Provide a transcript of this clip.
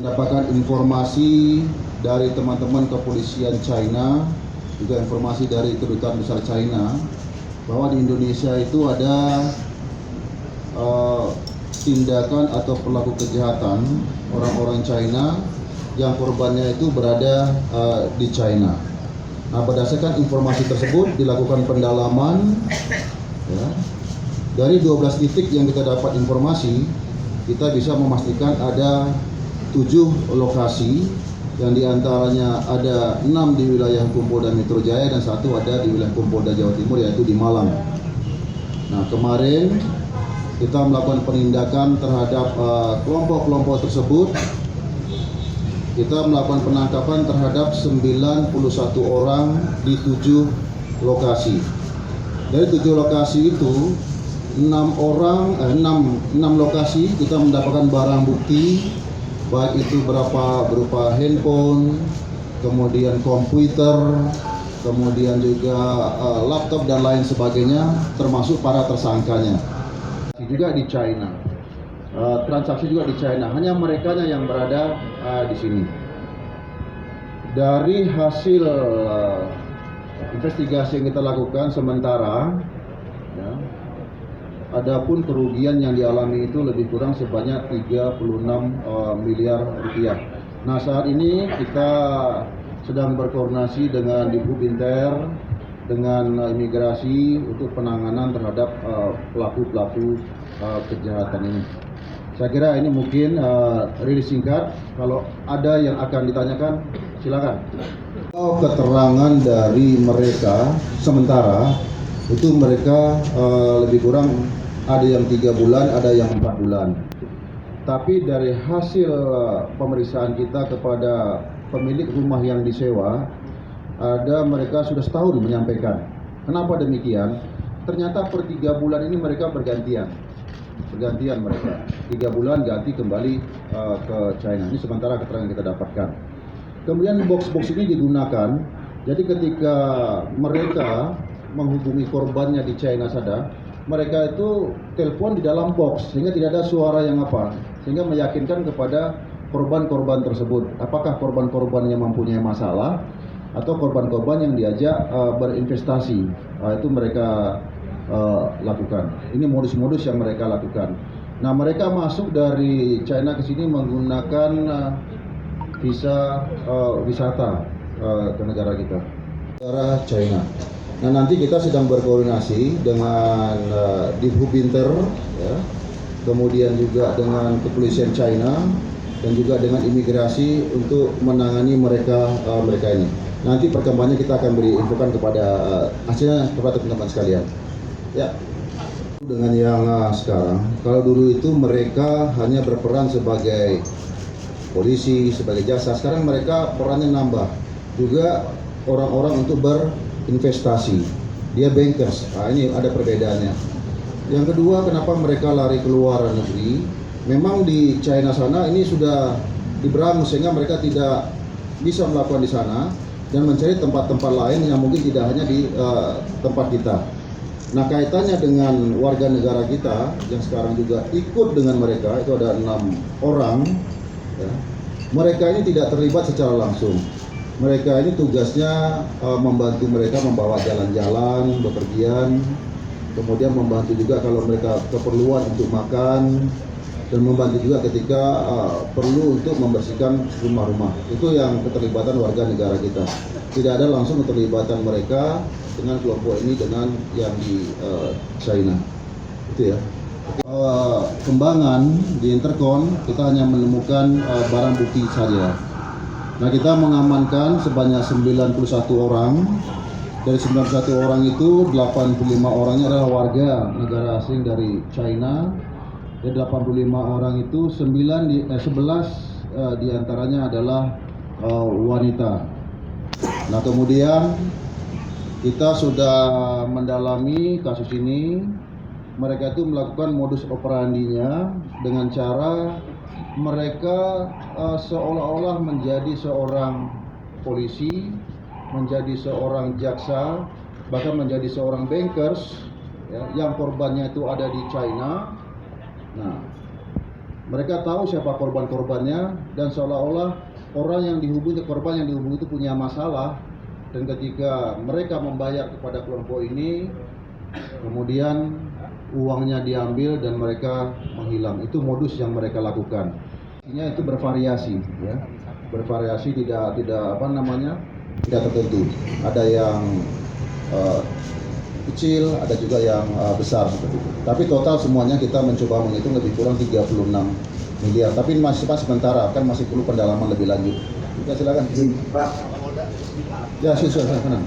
Dapatkan informasi dari teman-teman kepolisian China, juga informasi dari kedutaan besar China, bahwa di Indonesia itu ada tindakan atau pelaku kejahatan orang-orang China yang korbannya itu berada di China. Nah, berdasarkan informasi tersebut dilakukan pendalaman, ya. Dari 12 titik yang kita dapat informasi, kita bisa memastikan ada 7 lokasi, yang diantaranya ada 6 di wilayah hukum Polda Metro Jaya dan 1 ada di wilayah hukum Polda Jawa Timur, yaitu di Malang. Nah, kemarin kita melakukan penindakan terhadap kelompok-kelompok tersebut. Kita melakukan penangkapan terhadap 91 orang di 7 lokasi. Dari 7 lokasi itu 6 lokasi kita mendapatkan barang bukti, baik itu berupa handphone, kemudian komputer, kemudian juga laptop dan lain sebagainya, termasuk para tersangkanya. Juga di China, transaksi juga di China, hanya mereka yang berada di sini. Dari hasil investigasi yang kita lakukan sementara, ya, adapun kerugian yang dialami itu lebih kurang sebanyak 36 miliar rupiah. Nah, saat ini kita sedang berkoordinasi dengan Digbud-Inter, dengan imigrasi untuk penanganan terhadap pelaku-pelaku kejahatan ini. Saya kira ini mungkin rilis singkat. Kalau ada yang akan ditanyakan, silakan. Keterangan dari mereka sementara itu mereka lebih kurang ada yang 3 bulan, ada yang 4 bulan. Tapi dari hasil pemeriksaan kita kepada pemilik rumah yang disewa, ada mereka sudah setahun menyampaikan. Kenapa demikian? Ternyata per 3 bulan ini mereka bergantian mereka. 3 bulan ganti kembali ke China. Ini sementara keterangan kita dapatkan. Kemudian box-box ini digunakan. Jadi ketika mereka menghubungi korbannya di China sana, mereka itu telepon di dalam box sehingga tidak ada suara yang sehingga meyakinkan kepada korban-korban tersebut apakah korban-korbannya mempunyai masalah atau korban-korban yang diajak berinvestasi. Itu mereka lakukan. Ini modus-modus yang mereka lakukan. Nah, mereka masuk dari China ke sini menggunakan visa wisata ke negara kita, negara China. Nah, nanti kita sedang berkoordinasi dengan Digbud-Inter, ya, kemudian juga dengan kepolisian China dan juga dengan imigrasi untuk menangani mereka ini. Nanti perkembangannya kita akan beri infokan kepada hasilnya kepada teman-teman sekalian. Ya. Dengan yang sekarang, kalau dulu itu mereka hanya berperan sebagai polisi, sebagai jasa. Sekarang mereka perannya nambah. Juga orang-orang untuk berinvestasi. Dia bankers. Nah, ini ada perbedaannya. Yang kedua, kenapa mereka lari keluar negeri? Memang di China sana ini sudah diberangus sehingga mereka tidak bisa melakukan di sana dan mencari tempat-tempat lain yang mungkin tidak hanya di tempat kita. Nah, kaitannya dengan warga negara kita yang sekarang juga ikut dengan mereka, itu ada 6 orang, ya. Mereka ini tidak terlibat secara langsung. Mereka ini tugasnya membantu mereka membawa jalan-jalan, bepergian, kemudian membantu juga kalau mereka keperluan untuk makan, dan membantu juga ketika perlu untuk membersihkan rumah-rumah. Itu yang keterlibatan warga negara kita. Tidak ada langsung keterlibatan mereka dengan kelompok ini dengan yang di China. Itu ya. Kembangan di Intercon kita hanya menemukan barang bukti saja. Nah, kita mengamankan sebanyak 91 orang. Dari 91 orang itu 85 orangnya adalah warga negara asing dari China. Dari 85 orang itu 11 diantaranya adalah wanita. Nah, kemudian kita sudah mendalami kasus ini. Mereka itu melakukan modus operandinya dengan cara mereka seolah-olah menjadi seorang polisi, menjadi seorang jaksa, bahkan menjadi seorang bankers, ya, yang korbannya itu ada di China. Nah, Mereka tahu siapa korban-korbannya dan seolah-olah orang yang dihubungi, korban yang dihubungi itu punya masalah, dan ketika mereka membayar kepada kelompok ini, kemudian uangnya diambil dan mereka menghilang. Itu modus yang mereka lakukan. Ini itu bervariasi, ya, bervariasi tidak tidak tertentu. Ada yang kecil, ada juga yang besar seperti itu. Tapi total semuanya kita mencoba menghitung lebih kurang 36 miliar. Tapi ini masih sementara, kan masih perlu pendalaman lebih lanjut. Kita silakan. Pak. Ya, silakan.